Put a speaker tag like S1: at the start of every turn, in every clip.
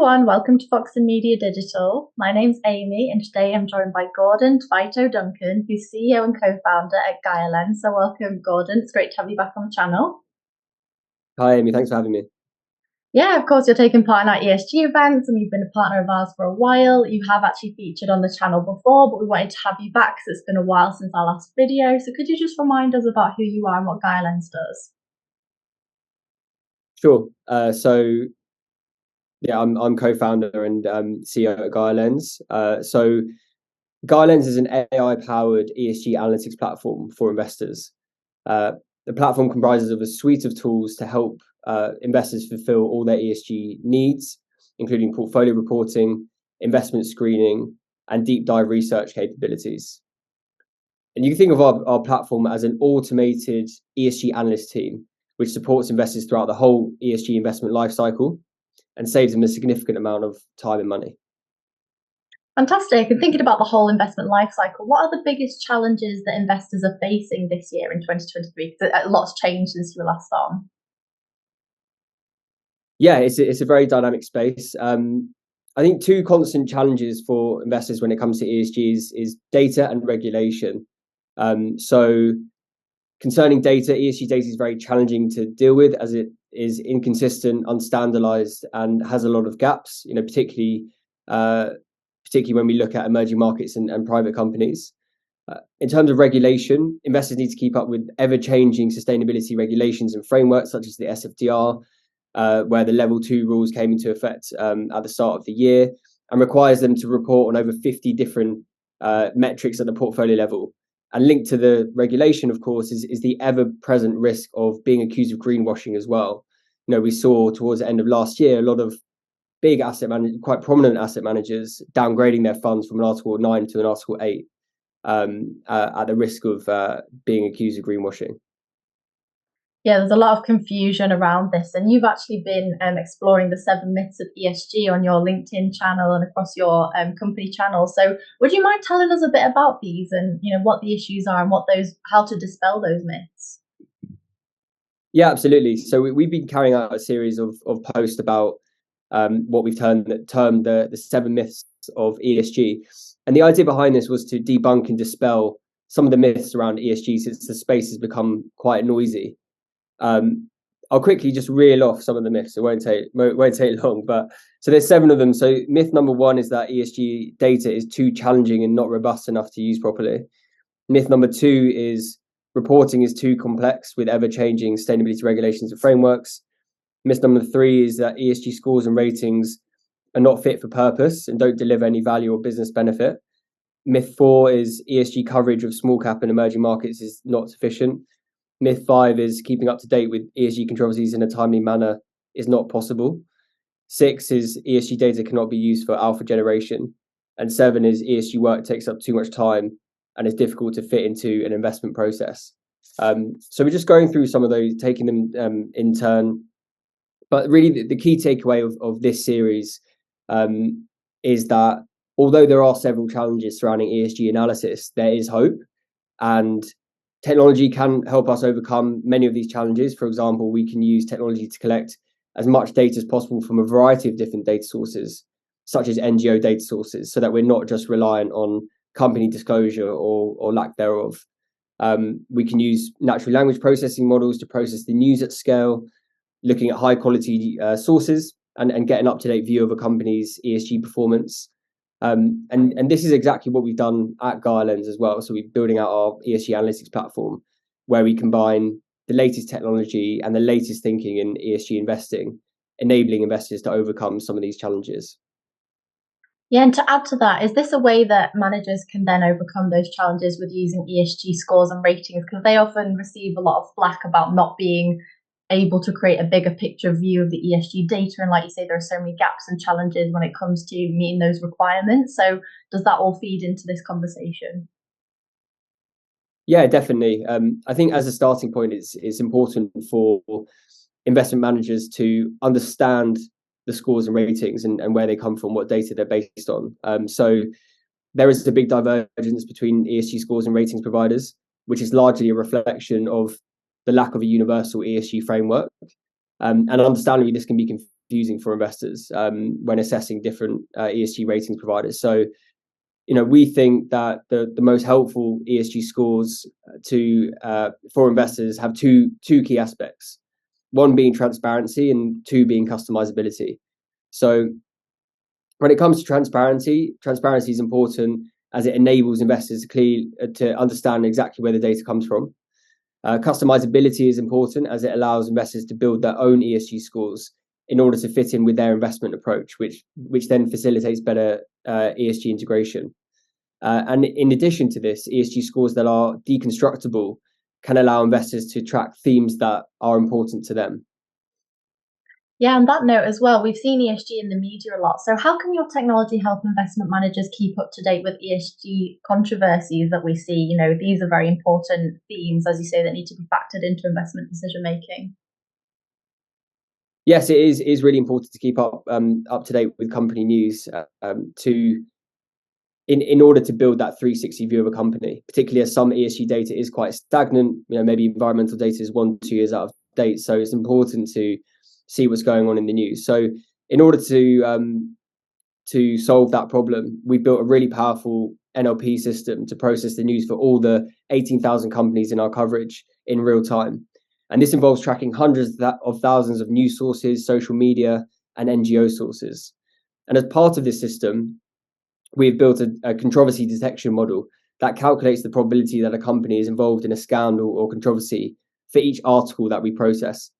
S1: everyone, welcome to Foxon Media Digital. My name's Amy and today I'm joined by Gordon Tveito-Duncan, who's CEO and co-founder at GaiaLens. So welcome, Gordon. It's great to have you back on the channel.
S2: Hi Amy, thanks for having me.
S1: Yeah, of course, you're taking part in our ESG events and you've been a partner of ours for a while. You have actually featured on the channel before, but we wanted to have you back because it's been a while since our last video. So could you just remind us about who you are and what GaiaLens does?
S2: Sure. I'm co-founder and CEO at GaiaLens. GaiaLens is an AI-powered ESG analytics platform for investors. The platform comprises of a suite of tools to help investors fulfill all their ESG needs, including portfolio reporting, investment screening, and deep dive research capabilities. And you can think of our platform as an automated ESG analyst team, which supports investors throughout the whole ESG investment lifecycle and saves them a significant amount of time and money.
S1: Fantastic. And thinking about the whole investment life cycle, what are the biggest challenges that investors are facing this year in 2023? Because a lot's changed since you were last on.
S2: Yeah, it's a very dynamic space. I think two constant challenges for investors when it comes to ESG is data and regulation. So concerning data, ESG data is very challenging to deal with as it is inconsistent, unstandardized, and has a lot of gaps, particularly when we look at emerging markets and private companies. In terms of regulation, investors need to keep up with ever-changing sustainability regulations and frameworks such as the SFDR, where the level 2 rules came into effect at the start of the year and requires them to report on over 50 different metrics at the portfolio level. And linked to the regulation, of course, is the ever-present risk of being accused of greenwashing as well. We saw towards the end of last year a lot of big quite prominent asset managers downgrading their funds from an Article 9 to an Article 8 at the risk of being accused of greenwashing.
S1: Yeah, there's a lot of confusion around this, and you've actually been exploring the 7 myths of ESG on your LinkedIn channel and across your company channel. So would you mind telling us a bit about these and what the issues are and how to dispel those myths?
S2: Yeah, absolutely. So we've been carrying out a series of posts about what we've termed the 7 myths of ESG. And the idea behind this was to debunk and dispel some of the myths around ESG since the space has become quite noisy. I'll quickly just reel off some of the myths. It won't take long, but so there's 7 of them. So myth number 1 is that ESG data is too challenging and not robust enough to use properly. Myth number 2 is reporting is too complex with ever-changing sustainability regulations and frameworks. Myth number 3 is that ESG scores and ratings are not fit for purpose and don't deliver any value or business benefit. Myth 4 is ESG coverage of small cap and emerging markets is not sufficient. Myth 5 is keeping up to date with ESG controversies in a timely manner is not possible. 6 is ESG data cannot be used for alpha generation. And 7 is ESG work takes up too much time and is difficult to fit into an investment process. So we're just going through some of those, taking them in turn. But really the key takeaway of this series is that although there are several challenges surrounding ESG analysis, there is hope, and technology can help us overcome many of these challenges. For example, we can use technology to collect as much data as possible from a variety of different data sources, such as NGO data sources, so that we're not just reliant on company disclosure or lack thereof. We can use natural language processing models to process the news at scale, looking at high quality sources and get an up-to-date view of a company's ESG performance. And this is exactly what we've done at GaiaLens as well. So we're building out our ESG analytics platform where we combine the latest technology and the latest thinking in ESG investing, enabling investors to overcome some of these challenges.
S1: Yeah, and to add to that, is this a way that managers can then overcome those challenges with using ESG scores and ratings? Because they often receive a lot of flack about not being able to create a bigger picture view of the ESG data. And like you say, there are so many gaps and challenges when it comes to meeting those requirements. So does that all feed into this conversation?
S2: Yeah, definitely. I think as a starting point, it's important for investment managers to understand the scores and ratings and where they come from, what data they're based on. So there is a big divergence between ESG scores and ratings providers, which is largely a reflection of the lack of a universal ESG framework. And understandably, this can be confusing for investors when assessing different ESG ratings providers. So, we think that the most helpful ESG scores for investors have two key aspects. One being transparency and two being customizability. So when it comes to transparency is important as it enables investors to understand exactly where the data comes from. Customizability is important as it allows investors to build their own ESG scores in order to fit in with their investment approach, which then facilitates better ESG integration. And in addition to this, ESG scores that are deconstructible can allow investors to track themes that are important to them.
S1: Yeah, on that note as well, we've seen ESG in the media a lot. So how can your technology help investment managers keep up to date with ESG controversies that we see? These are very important themes, as you say, that need to be factored into investment decision making.
S2: Yes, it is really important to keep up to date with company news in order to build that 360 view of a company, particularly as some ESG data is quite stagnant. maybe environmental data is 1-2 years out of date. So it's important to see what's going on in the news. So in order to solve that problem, we built a really powerful NLP system to process the news for all the 18,000 companies in our coverage in real time. And this involves tracking hundreds of thousands of news sources, social media, and NGO sources. And as part of this system, we've built a controversy detection model that calculates the probability that a company is involved in a scandal or controversy for each article that we process.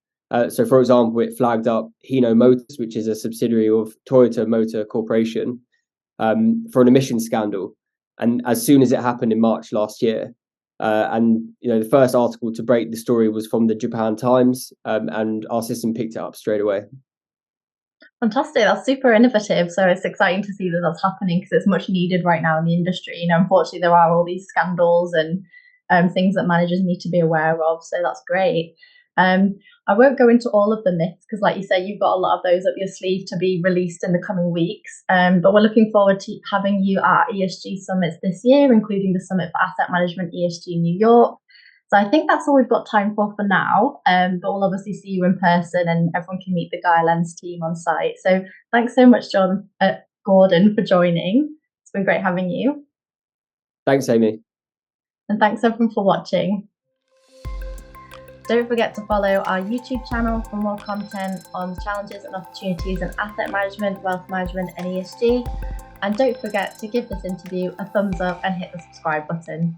S2: So, for example, it flagged up Hino Motors, which is a subsidiary of Toyota Motor Corporation, for an emissions scandal. And as soon as it happened in March last year, the first article to break the story was from the Japan Times, and our system picked it up straight away.
S1: Fantastic. That's super innovative. So it's exciting to see that that's happening because it's much needed right now in the industry. Unfortunately, there are all these scandals and things that managers need to be aware of. So that's great. I won't go into all of the myths because, like you say, you've got a lot of those up your sleeve to be released in the coming weeks. But we're looking forward to having you at ESG summits this year, including the Summit for Asset Management ESG New York. So I think that's all we've got time for now. But we'll obviously see you in person and everyone can meet the GaiaLens team on site. So thanks so much, Gordon, for joining. It's been great having you.
S2: Thanks, Amy.
S1: And thanks everyone for watching. Don't forget to follow our YouTube channel for more content on the challenges and opportunities in asset management, wealth management, and ESG. And don't forget to give this interview a thumbs up and hit the subscribe button.